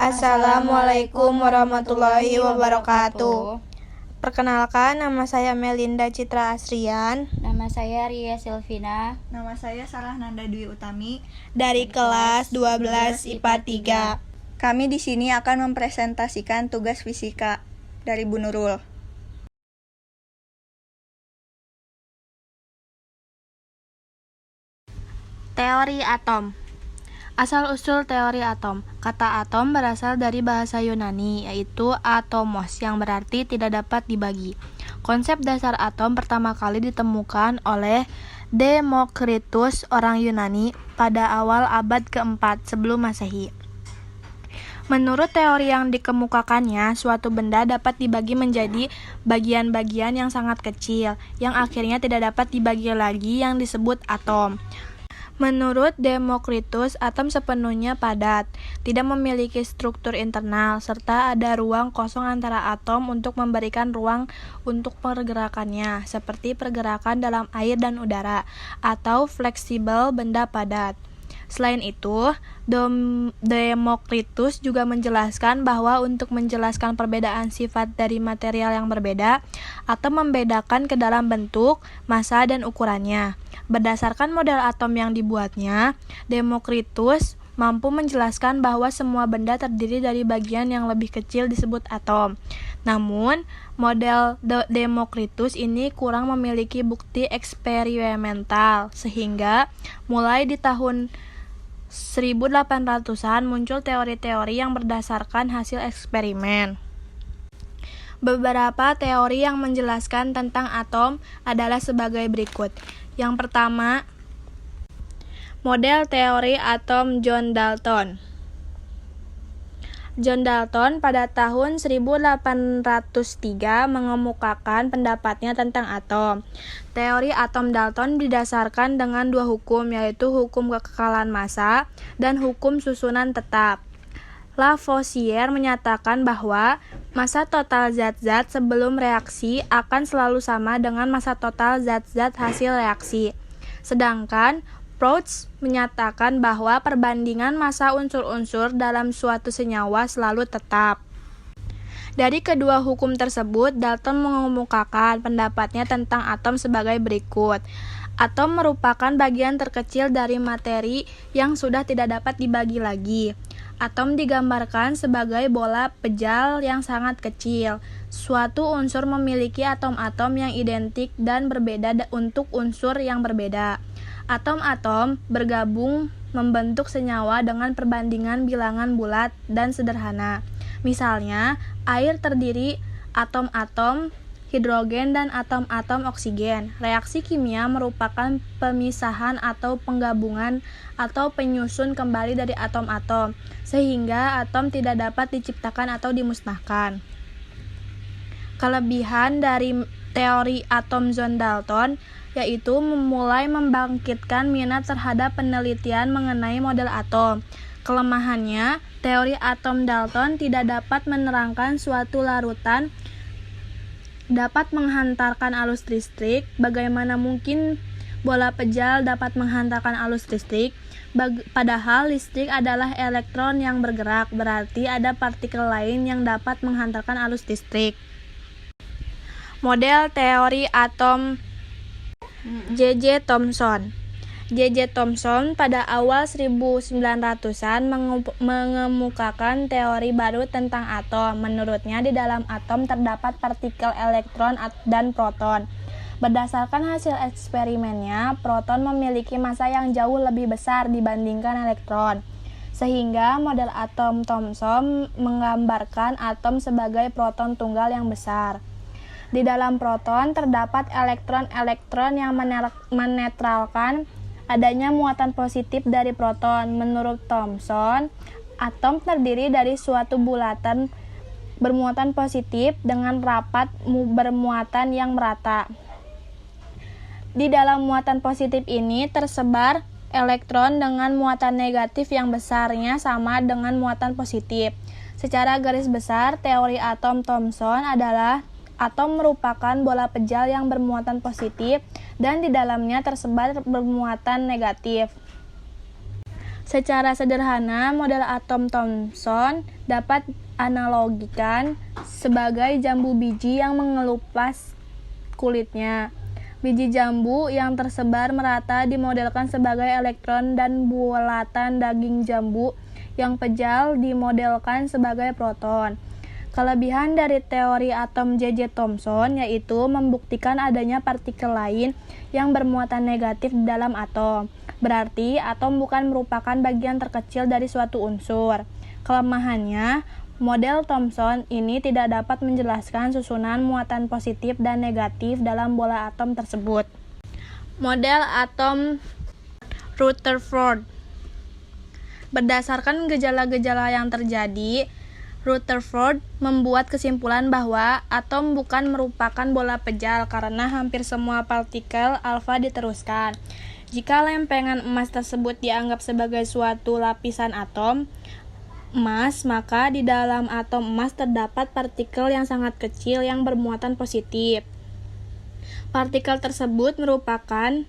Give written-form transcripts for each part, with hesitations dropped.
Assalamualaikum warahmatullahi wabarakatuh. Perkenalkan, nama saya Melinda Citra Asrian. Nama saya Ria Silvina. Nama saya Sarah Nanda Dwi Utami Dari kelas 12 IPA 3. Kami di sini akan mempresentasikan tugas fisika dari Bu Nurul. Teori atom. Asal-usul teori atom. Kata atom berasal dari bahasa Yunani, yaitu atomos, yang berarti tidak dapat dibagi. Konsep dasar atom pertama kali ditemukan oleh Demokritus, orang Yunani, pada awal abad keempat sebelum Masehi. Menurut teori yang dikemukakannya, suatu benda dapat dibagi menjadi bagian-bagian yang sangat kecil, yang akhirnya tidak dapat dibagi lagi, yang disebut atom. Menurut Demokritus, atom sepenuhnya padat, tidak memiliki struktur internal, serta ada ruang kosong antara atom untuk memberikan ruang untuk pergerakannya, seperti pergerakan dalam air dan udara, atau fleksibel benda padat. Selain itu, Demokritus juga menjelaskan bahwa untuk menjelaskan perbedaan sifat dari material yang berbeda, atom membedakan ke dalam bentuk, massa, dan ukurannya. Berdasarkan model atom yang dibuatnya, Demokritus mampu menjelaskan bahwa semua benda terdiri dari bagian yang lebih kecil disebut atom. Namun, model Demokritus ini kurang memiliki bukti eksperimental, sehingga mulai di tahun 1800-an muncul teori-teori yang berdasarkan hasil eksperimen. Beberapa teori yang menjelaskan tentang atom adalah sebagai berikut. Yang pertama, model teori atom John Dalton. John Dalton pada tahun 1803 mengemukakan pendapatnya tentang atom. Teori atom Dalton didasarkan dengan dua hukum, yaitu hukum kekekalan massa dan hukum susunan tetap. Lavoisier menyatakan bahwa massa total zat-zat sebelum reaksi akan selalu sama dengan massa total zat-zat hasil reaksi. Sedangkan Proust menyatakan bahwa perbandingan massa unsur-unsur dalam suatu senyawa selalu tetap. Dari kedua hukum tersebut, Dalton mengemukakan pendapatnya tentang atom sebagai berikut. Atom merupakan bagian terkecil dari materi yang sudah tidak dapat dibagi lagi. Atom digambarkan sebagai bola pejal yang sangat kecil. Suatu unsur memiliki atom-atom yang identik dan berbeda untuk unsur yang berbeda. Atom-atom bergabung membentuk senyawa dengan perbandingan bilangan bulat dan sederhana. Misalnya, air terdiri atom-atom hidrogen dan atom-atom oksigen. Reaksi kimia merupakan pemisahan atau penggabungan atau penyusun kembali dari atom-atom, sehingga atom tidak dapat diciptakan atau dimusnahkan. Kelebihan dari teori atom John Dalton yaitu memulai membangkitkan minat terhadap penelitian mengenai model atom. Kelemahannya, teori atom Dalton tidak dapat menerangkan suatu larutan dapat menghantarkan arus listrik. Bagaimana mungkin bola pejal dapat menghantarkan arus listrik? Padahal listrik adalah elektron yang bergerak, berarti ada partikel lain yang dapat menghantarkan arus listrik. Model teori atom J.J. Thomson. J.J. Thomson pada awal 1900-an mengemukakan teori baru tentang atom. Menurutnya, di dalam atom terdapat partikel elektron dan proton. Berdasarkan hasil eksperimennya, proton memiliki massa yang jauh lebih besar dibandingkan elektron. Sehingga model atom Thomson menggambarkan atom sebagai proton tunggal yang besar. Di dalam proton terdapat elektron-elektron yang menetralkan adanya muatan positif dari proton. Menurut Thomson, atom terdiri dari suatu bulatan bermuatan positif dengan rapat bermuatan yang merata. Di dalam muatan positif ini tersebar elektron dengan muatan negatif yang besarnya sama dengan muatan positif. Secara garis besar, teori atom Thomson adalah atom merupakan bola pejal yang bermuatan positif dan di dalamnya tersebar bermuatan negatif. Secara sederhana, model atom Thomson dapat analogikan sebagai jambu biji yang mengelupas kulitnya. Biji jambu yang tersebar merata dimodelkan sebagai elektron dan bulatan daging jambu yang pejal dimodelkan sebagai proton. Kelebihan dari teori atom J.J. Thomson yaitu membuktikan adanya partikel lain yang bermuatan negatif di dalam atom. Berarti atom bukan merupakan bagian terkecil dari suatu unsur. Kelemahannya, model Thomson ini tidak dapat menjelaskan susunan muatan positif dan negatif dalam bola atom tersebut. Model atom Rutherford. Berdasarkan gejala-gejala yang terjadi, Rutherford membuat kesimpulan bahwa atom bukan merupakan bola pejal karena hampir semua partikel alfa diteruskan. Jika lempengan emas tersebut dianggap sebagai suatu lapisan atom emas, maka di dalam atom emas terdapat partikel yang sangat kecil yang bermuatan positif. Partikel tersebut merupakan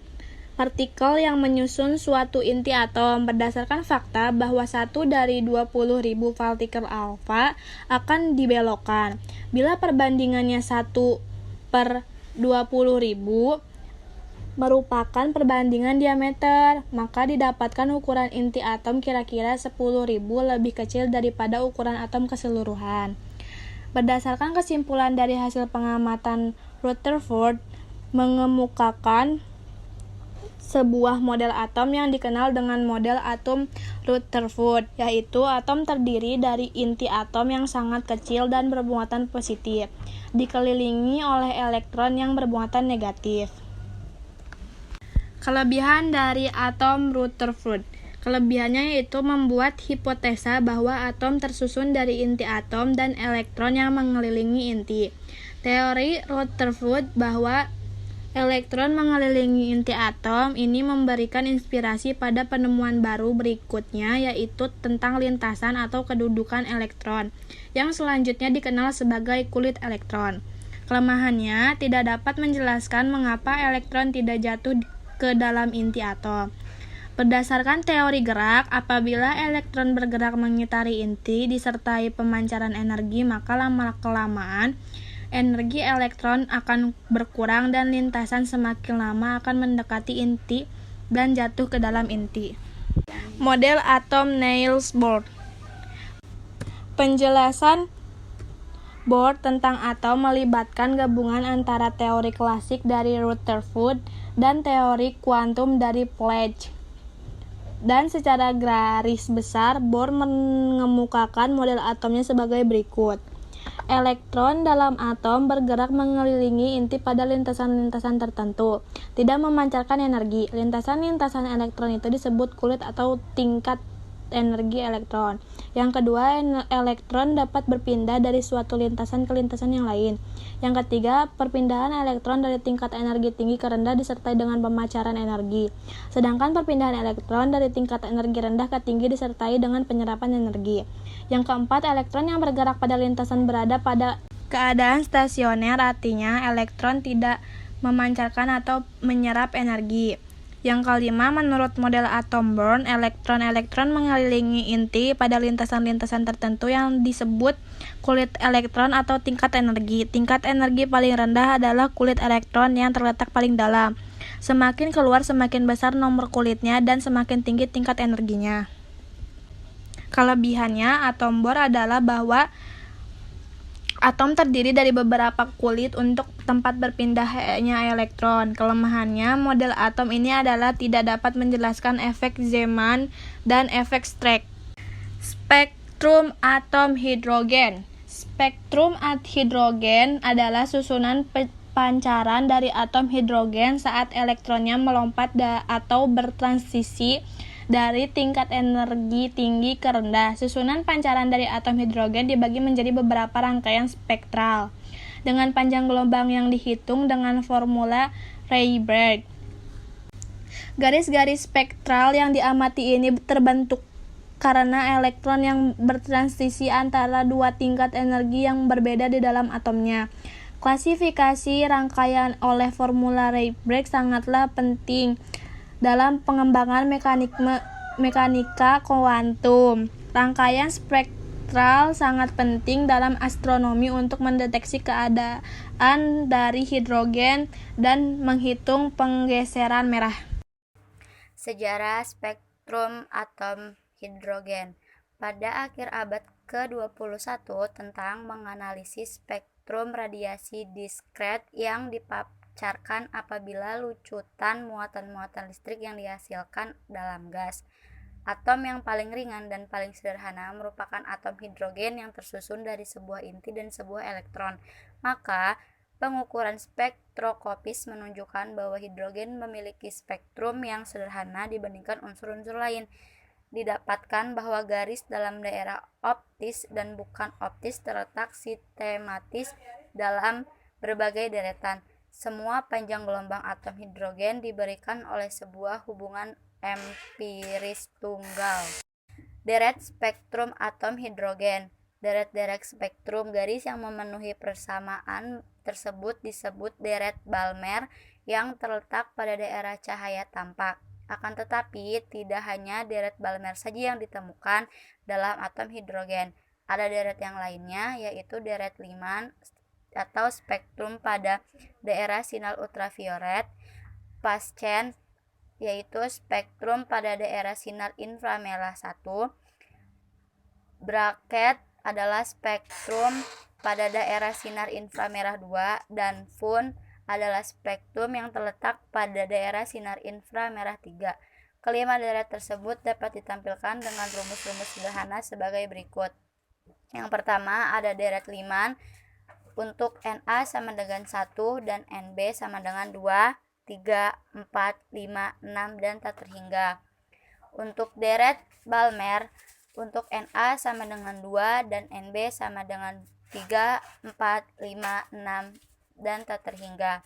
partikel yang menyusun suatu inti atom. Berdasarkan fakta bahwa 1 dari 20.000 partikel alfa akan dibelokkan. Bila perbandingannya 1/20.000 merupakan perbandingan diameter, maka didapatkan ukuran inti atom kira-kira 10.000 lebih kecil daripada ukuran atom keseluruhan. Berdasarkan kesimpulan dari hasil pengamatan, Rutherford mengemukakan sebuah model atom yang dikenal dengan model atom Rutherford, yaitu atom terdiri dari inti atom yang sangat kecil dan bermuatan positif, dikelilingi oleh elektron yang bermuatan negatif. Kelebihan dari atom Rutherford. Kelebihannya yaitu membuat hipotesa bahwa atom tersusun dari inti atom dan elektron yang mengelilingi inti. Teori Rutherford bahwa elektron mengelilingi inti atom ini memberikan inspirasi pada penemuan baru berikutnya, yaitu tentang lintasan atau kedudukan elektron, yang selanjutnya dikenal sebagai kulit elektron. Kelemahannya tidak dapat menjelaskan mengapa elektron tidak jatuh ke dalam inti atom. Berdasarkan teori gerak, apabila elektron bergerak mengitari inti disertai pemancaran energi, maka lama-kelamaan energi elektron akan berkurang dan lintasan semakin lama akan mendekati inti dan jatuh ke dalam inti. Model atom Niels Bohr. Penjelasan Bohr tentang atom melibatkan gabungan antara teori klasik dari Rutherford dan teori kuantum dari Planck. Dan secara garis besar, Bohr mengemukakan model atomnya sebagai berikut. Elektron dalam atom bergerak mengelilingi inti pada lintasan-lintasan tertentu, tidak memancarkan energi. Lintasan-lintasan elektron itu disebut kulit atau tingkat energi elektron. Yang kedua, elektron dapat berpindah dari suatu lintasan ke lintasan yang lain. Yang ketiga, perpindahan elektron dari tingkat energi tinggi ke rendah disertai dengan pemancaran energi. Sedangkan perpindahan elektron dari tingkat energi rendah ke tinggi disertai dengan penyerapan energi. Yang keempat, elektron yang bergerak pada lintasan berada pada keadaan stasioner, artinya elektron tidak memancarkan atau menyerap energi. Yang kelima, menurut model atom Bohr, elektron-elektron mengelilingi inti pada lintasan-lintasan tertentu yang disebut kulit elektron atau tingkat energi. Tingkat energi paling rendah adalah kulit elektron yang terletak paling dalam. Semakin keluar semakin besar nomor kulitnya dan semakin tinggi tingkat energinya. Kelebihannya atom Bohr adalah bahwa atom terdiri dari beberapa kulit untuk tempat berpindahnya elektron. Kelemahannya, model atom ini adalah tidak dapat menjelaskan efek Zeeman dan efek Stark. Spektrum atom hidrogen. Spektrum hidrogen adalah susunan pancaran dari atom hidrogen saat elektronnya melompat atau bertransisi dari tingkat energi tinggi ke rendah. Susunan pancaran dari atom hidrogen dibagi menjadi beberapa rangkaian spektral dengan panjang gelombang yang dihitung dengan formula Rydberg. Garis-garis spektral yang diamati ini terbentuk karena elektron yang bertransisi antara dua tingkat energi yang berbeda di dalam atomnya. Klasifikasi rangkaian oleh formula Rydberg sangatlah penting dalam pengembangan mekanika kuantum. Rangkaian spektral sangat penting dalam astronomi untuk mendeteksi keadaan dari hidrogen dan menghitung penggeseran merah. Sejarah spektrum atom hidrogen. Pada akhir abad ke-21 tentang menganalisis spektrum radiasi diskret yang dipancarkan apabila lucutan muatan-muatan listrik yang dihasilkan dalam gas. Atom yang paling ringan dan paling sederhana merupakan atom hidrogen yang tersusun dari sebuah inti dan sebuah elektron. Maka, pengukuran spektroskopis menunjukkan bahwa hidrogen memiliki spektrum yang sederhana dibandingkan unsur-unsur lain. Didapatkan bahwa garis dalam daerah optis dan bukan optis terletak sistematis dalam berbagai deretan. Semua panjang gelombang atom hidrogen diberikan oleh sebuah hubungan empiris tunggal. Deret spektrum atom hidrogen. Deret-deret spektrum garis yang memenuhi persamaan tersebut disebut deret Balmer yang terletak pada daerah cahaya tampak. Akan tetapi, tidak hanya deret Balmer saja yang ditemukan dalam atom hidrogen. Ada deret yang lainnya, yaitu deret Lyman atau spektrum pada daerah sinar ultraviolet, Paschen, yaitu spektrum pada daerah sinar inframerah 1, bracket adalah spektrum pada daerah sinar inframerah 2, dan Fun adalah spektrum yang terletak pada daerah sinar inframerah 3. Kelima deret tersebut dapat ditampilkan dengan rumus-rumus sederhana sebagai berikut. Yang pertama ada deret Lyman untuk Na sama dengan 1 dan Nb sama dengan 2, 3, 4, 5, 6, dan tak terhingga. Untuk deret Balmer, untuk Na sama dengan 2 dan Nb sama dengan 3, 4, 5, 6, dan tak terhingga.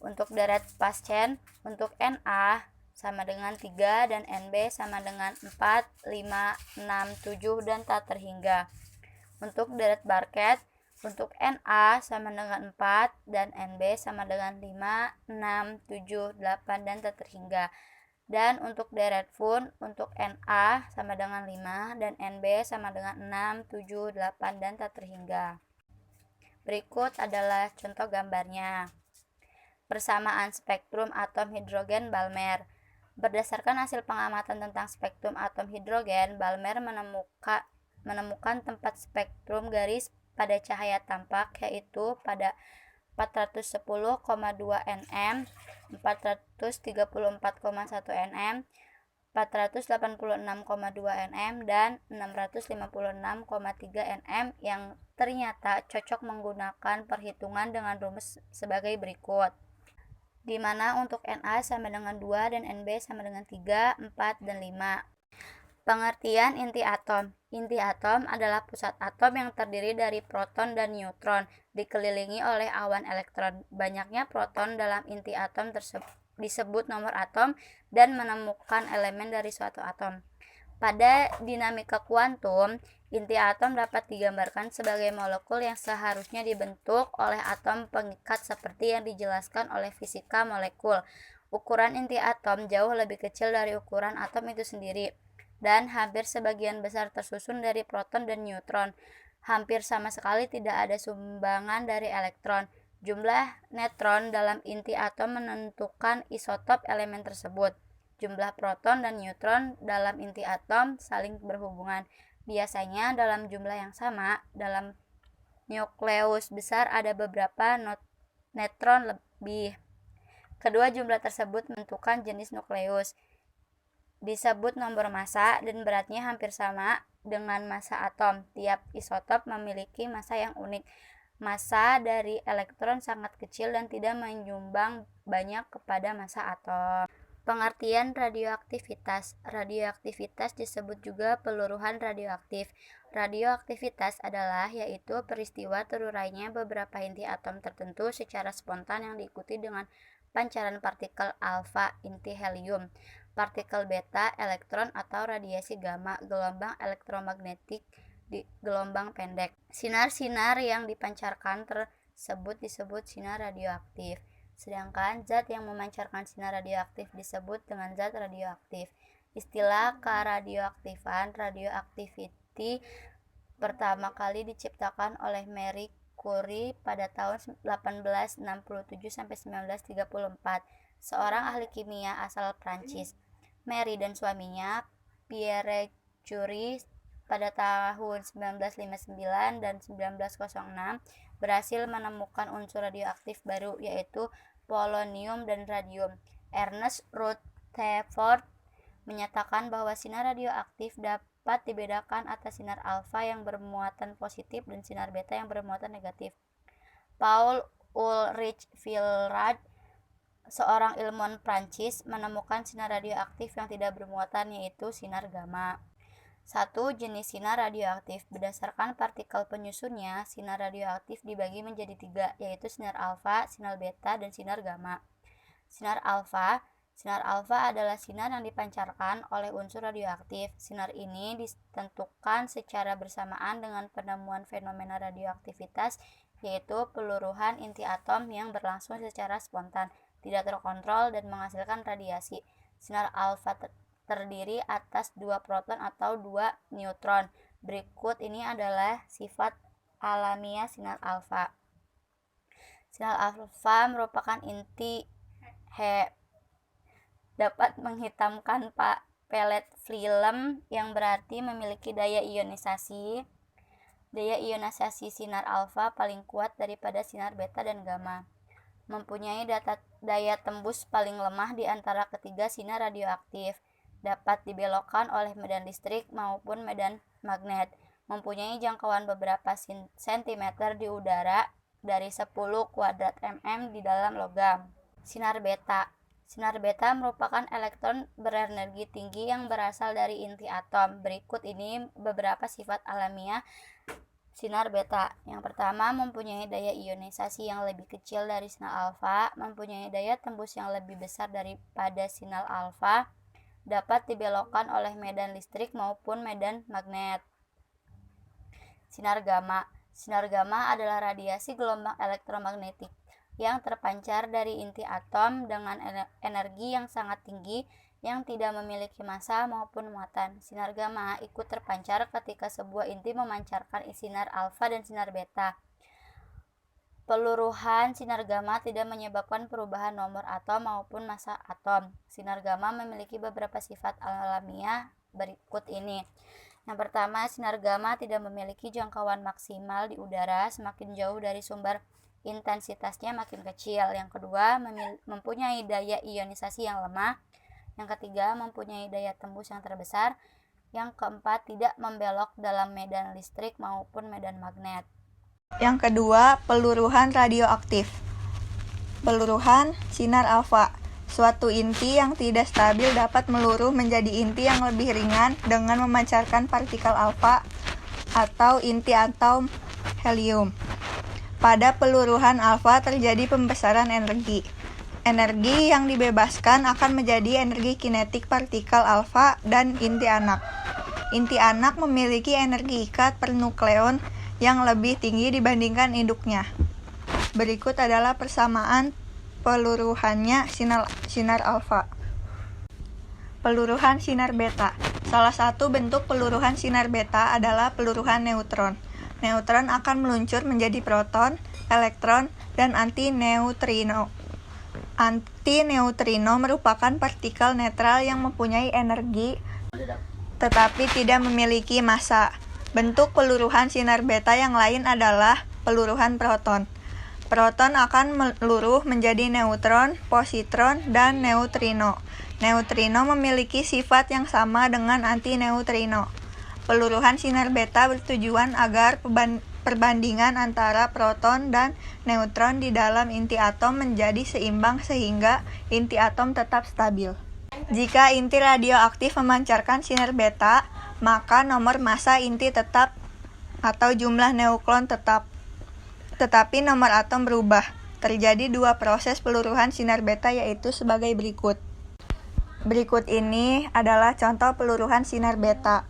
Untuk deret Paschen, untuk Na sama dengan 3 dan Nb sama dengan 4, 5, 6, 7, dan tak terhingga. Untuk deret Barket, untuk Na sama dengan 4 dan Nb sama dengan 5, 6, 7, 8, dan tak terhingga. Dan untuk deret Fun, untuk Na sama dengan 5 dan Nb sama dengan 6, 7, 8, dan tak terhingga. Berikut adalah contoh gambarnya. Persamaan spektrum atom hidrogen Balmer. Berdasarkan hasil pengamatan tentang spektrum atom hidrogen, Balmer menemukan tempat spektrum garis pada cahaya tampak, yaitu pada 410,2 nm, 434,1 nm, 486,2 nm, dan 656,3 nm yang ternyata cocok menggunakan perhitungan dengan rumus sebagai berikut, di mana untuk Na sama dengan 2 dan Nb sama dengan 3, 4, dan 5. Pengertian inti atom. Inti atom adalah pusat atom yang terdiri dari proton dan neutron, dikelilingi oleh awan elektron. Banyaknya proton dalam inti atom disebut nomor atom dan menemukan elemen dari suatu atom. Pada dinamika kuantum, inti atom dapat digambarkan sebagai molekul yang seharusnya dibentuk oleh atom pengikat seperti yang dijelaskan oleh fisika molekul. Ukuran inti atom jauh lebih kecil dari ukuran atom itu sendiri, dan hampir sebagian besar tersusun dari proton dan neutron. Hampir sama sekali tidak ada sumbangan dari elektron. Jumlah neutron dalam inti atom menentukan isotop elemen tersebut. Jumlah proton dan neutron dalam inti atom saling berhubungan. Biasanya dalam jumlah yang sama. Dalam nukleus besar ada beberapa neutron lebih. Kedua jumlah tersebut menentukan jenis nukleus. Disebut nomor massa dan beratnya hampir sama dengan massa atom. Tiap isotop memiliki massa yang unik. Massa dari elektron sangat kecil dan tidak menyumbang banyak kepada massa atom. Pengertian radioaktivitas. Radioaktivitas disebut juga peluruhan radioaktif. Radioaktivitas adalah yaitu peristiwa terurainya beberapa inti atom tertentu secara spontan yang diikuti dengan pancaran partikel alfa inti helium, partikel beta elektron atau radiasi gamma, gelombang elektromagnetik di gelombang pendek. Sinar-sinar yang dipancarkan tersebut disebut sinar radioaktif. Sedangkan zat yang memancarkan sinar radioaktif disebut dengan zat radioaktif. Istilah keradioaktifan radioactivity pertama kali diciptakan oleh Marie Curie pada tahun 1867-1934, seorang ahli kimia asal Prancis. Marie dan suaminya Pierre Curie pada tahun 1959 dan 1906 berhasil menemukan unsur radioaktif baru, yaitu polonium dan radium. Ernest Rutherford menyatakan bahwa sinar radioaktif dapat dibedakan atas sinar alfa yang bermuatan positif dan sinar beta yang bermuatan negatif. Paul Ulrich Villard, seorang ilmuwan Prancis, menemukan sinar radioaktif yang tidak bermuatan, yaitu sinar gamma. Satu jenis sinar radioaktif. Berdasarkan partikel penyusunnya, sinar radioaktif dibagi menjadi 3, yaitu sinar alfa, sinar beta, dan sinar gamma. Sinar alfa adalah sinar yang dipancarkan oleh unsur radioaktif. Sinar ini ditentukan secara bersamaan dengan penemuan fenomena radioaktivitas, yaitu peluruhan inti atom yang berlangsung secara spontan, tidak terkontrol, dan menghasilkan radiasi. Sinar alfa terdiri atas 2 proton atau 2 neutron. Berikut ini adalah sifat alamiah sinar alfa. Sinar alfa merupakan inti He. Dapat menghitamkan pelet film yang berarti memiliki daya ionisasi. Daya ionisasi sinar alfa paling kuat daripada sinar beta dan gamma. Mempunyai daya tembus paling lemah di antara ketiga sinar radioaktif. Dapat dibelokkan oleh medan listrik maupun medan magnet. Mempunyai jangkauan beberapa sentimeter di udara dari 10 kuadrat mm di dalam logam. Sinar beta merupakan elektron berenergi tinggi yang berasal dari inti atom. Berikut ini beberapa sifat alamiah sinar beta. Yang pertama, mempunyai daya ionisasi yang lebih kecil dari sinar alfa, mempunyai daya tembus yang lebih besar daripada sinar alfa, dapat dibelokkan oleh medan listrik maupun medan magnet. Sinar gamma adalah radiasi gelombang elektromagnetik yang terpancar dari inti atom dengan energi yang sangat tinggi yang tidak memiliki massa maupun muatan. Sinar gamma ikut terpancar ketika sebuah inti memancarkan sinar alfa dan sinar beta. Peluruhan sinar gamma tidak menyebabkan perubahan nomor atom maupun massa atom. Sinar gamma memiliki beberapa sifat alamiah berikut ini. Yang pertama, sinar gamma tidak memiliki jangkauan maksimal di udara. Semakin jauh dari sumber, intensitasnya makin kecil. Yang kedua, mempunyai daya ionisasi yang lemah. Yang ketiga, mempunyai daya tembus yang terbesar. Yang keempat, tidak membelok dalam medan listrik maupun medan magnet. Yang kedua, peluruhan radioaktif. Peluruhan sinar alfa. Suatu inti yang tidak stabil dapat meluruh menjadi inti yang lebih ringan dengan memancarkan partikel alfa atau inti atom helium. Pada peluruhan alfa terjadi pembesaran energi. Energi yang dibebaskan akan menjadi energi kinetik partikel alfa dan inti anak. Inti anak memiliki energi ikat per nukleon yang lebih tinggi dibandingkan induknya. Berikut adalah persamaan peluruhannya sinar alfa. Peluruhan sinar beta. Salah satu bentuk peluruhan sinar beta adalah peluruhan neutron. Neutron akan meluncur menjadi proton, elektron, dan antineutrino. Antineutrino merupakan partikel netral yang mempunyai energi tetapi tidak memiliki massa. Bentuk peluruhan sinar beta yang lain adalah peluruhan proton. Proton akan meluruh menjadi neutron, positron, dan neutrino. Neutrino memiliki sifat yang sama dengan antineutrino. Peluruhan sinar beta bertujuan agar perbandingan antara proton dan neutron di dalam inti atom menjadi seimbang sehingga inti atom tetap stabil. Jika inti radioaktif memancarkan sinar beta, maka nomor massa inti tetap atau jumlah neutron tetap. Tetapi nomor atom berubah. Terjadi 2 proses peluruhan sinar beta yaitu sebagai berikut. Berikut ini adalah contoh peluruhan sinar beta.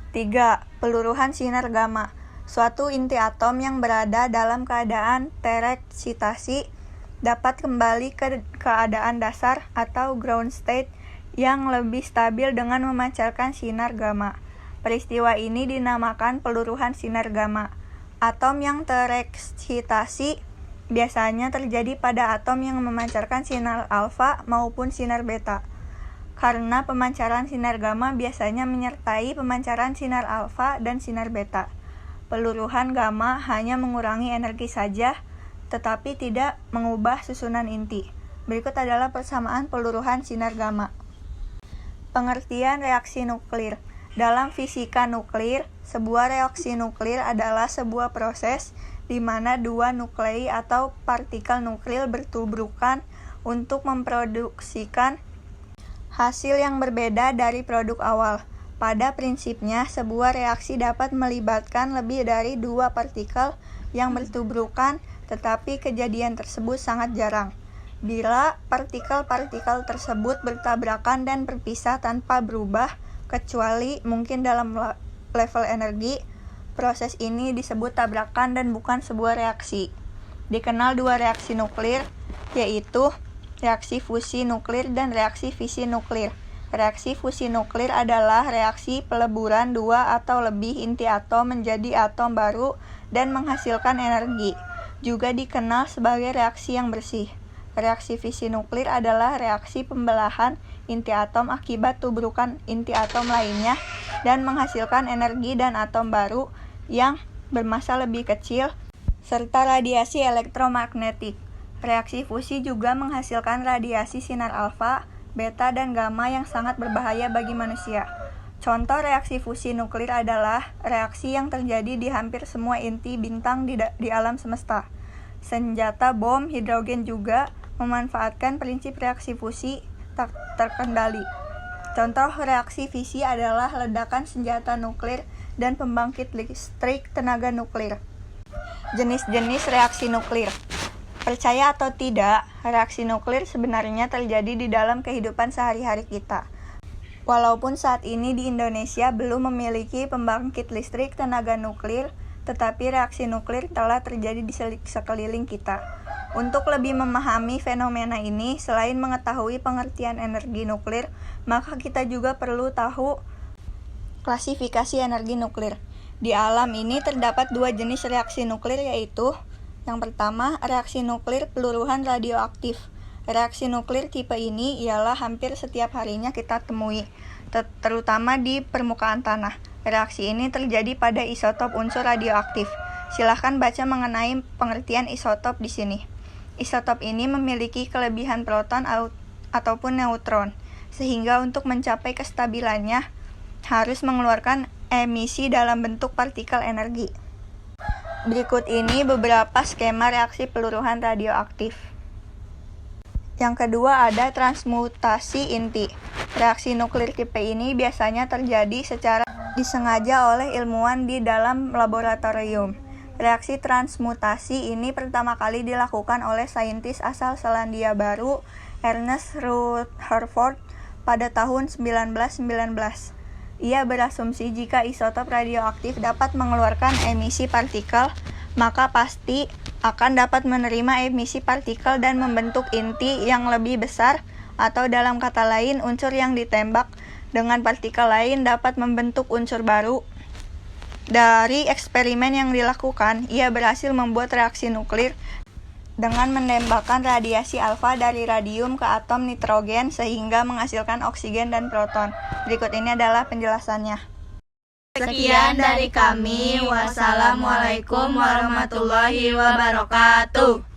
3. Peluruhan sinar gamma. Suatu inti atom yang berada dalam keadaan tereksitasi dapat kembali ke keadaan dasar atau ground state yang lebih stabil dengan memancarkan sinar gamma. Peristiwa ini dinamakan peluruhan sinar gamma. Atom yang tereksitasi biasanya terjadi pada atom yang memancarkan sinar alfa maupun sinar beta. Karena pemancaran sinar gamma biasanya menyertai pemancaran sinar alfa dan sinar beta. Peluruhan gamma hanya mengurangi energi saja, tetapi tidak mengubah susunan inti. Berikut adalah persamaan peluruhan sinar gamma. Pengertian reaksi nuklir. Dalam fisika nuklir, sebuah reaksi nuklir adalah sebuah proses di mana dua nuklei atau partikel nuklir bertubrukan untuk memproduksikan hasil yang berbeda dari produk awal. Pada prinsipnya, sebuah reaksi dapat melibatkan lebih dari dua partikel yang bertubrukan, tetapi kejadian tersebut sangat jarang. Bila partikel-partikel tersebut bertabrakan dan berpisah tanpa berubah, kecuali mungkin dalam level energi, proses ini disebut tabrakan dan bukan sebuah reaksi. Dikenal dua reaksi nuklir, yaitu reaksi fusi nuklir dan reaksi fisi nuklir. Reaksi fusi nuklir adalah reaksi peleburan dua atau lebih inti atom menjadi atom baru dan menghasilkan energi. Juga dikenal sebagai reaksi yang bersih. Reaksi fisi nuklir adalah reaksi pembelahan inti atom akibat tubrukan inti atom lainnya dan menghasilkan energi dan atom baru yang bermassa lebih kecil serta radiasi elektromagnetik. Reaksi fusi juga menghasilkan radiasi sinar alfa, beta, dan gamma yang sangat berbahaya bagi manusia. Contoh reaksi fusi nuklir adalah reaksi yang terjadi di hampir semua inti bintang di alam semesta. Senjata bom hidrogen juga memanfaatkan prinsip reaksi fusi tak terkendali. Contoh reaksi fisi adalah ledakan senjata nuklir dan pembangkit listrik tenaga nuklir. Jenis-jenis reaksi nuklir. Percaya atau tidak, reaksi nuklir sebenarnya terjadi di dalam kehidupan sehari-hari kita. Walaupun saat ini di Indonesia belum memiliki pembangkit listrik tenaga nuklir, tetapi reaksi nuklir telah terjadi di sekeliling kita. Untuk lebih memahami fenomena ini, selain mengetahui pengertian energi nuklir, maka kita juga perlu tahu klasifikasi energi nuklir. Di alam ini terdapat dua jenis reaksi nuklir, yaitu yang pertama, reaksi nuklir peluruhan radioaktif. Reaksi nuklir tipe ini ialah hampir setiap harinya kita temui, terutama di permukaan tanah. Reaksi ini terjadi pada isotop unsur radioaktif. Silahkan baca mengenai pengertian isotop di sini. Isotop ini memiliki kelebihan proton ataupun neutron, sehingga untuk mencapai kestabilannya harus mengeluarkan emisi dalam bentuk partikel energi. Berikut ini beberapa skema reaksi peluruhan radioaktif. Yang kedua ada transmutasi inti. Reaksi nuklir tipe ini biasanya terjadi secara disengaja oleh ilmuwan di dalam laboratorium. Reaksi transmutasi ini pertama kali dilakukan oleh saintis asal Selandia Baru, Ernest Rutherford, pada tahun 1919. Ia berasumsi jika isotop radioaktif dapat mengeluarkan emisi partikel, maka pasti akan dapat menerima emisi partikel dan membentuk inti yang lebih besar, atau dalam kata lain, unsur yang ditembak dengan partikel lain dapat membentuk unsur baru. Dari eksperimen yang dilakukan, ia berhasil membuat reaksi nuklir dengan menembakkan radiasi alfa dari radium ke atom nitrogen sehingga menghasilkan oksigen dan proton. Berikut ini adalah penjelasannya. Sekian dari kami. Wassalamualaikum warahmatullahi wabarakatuh.